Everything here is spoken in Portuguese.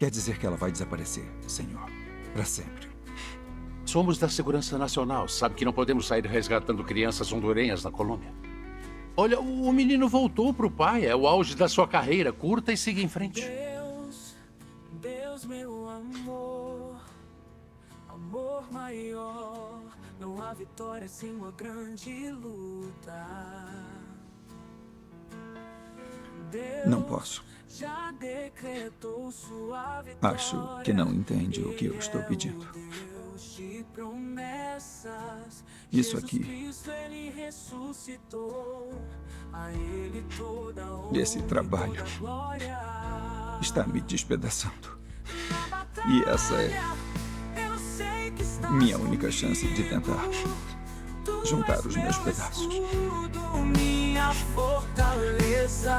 Quer dizer que ela vai desaparecer, senhor. Para sempre. Somos da Segurança Nacional. Sabe que não podemos sair resgatando crianças hondurenhas na colônia. Olha, o menino voltou pro pai. É o auge da sua carreira. Curta e siga em frente. Deus, meu amor, amor maior. Não há vitória sem uma grande luta. Não posso. Já decretou sua vitória. Acho que não entende o que eu estou pedindo. Deus de promessas. Isso Jesus aqui. Cristo, ele ressuscitou. A ele toda honra, Esse trabalho toda glória. está me despedaçando. E essa é Eu sei que estás minha única chance de tentar Tu juntar és os meus meu pedaços. escudo, minha fortaleza.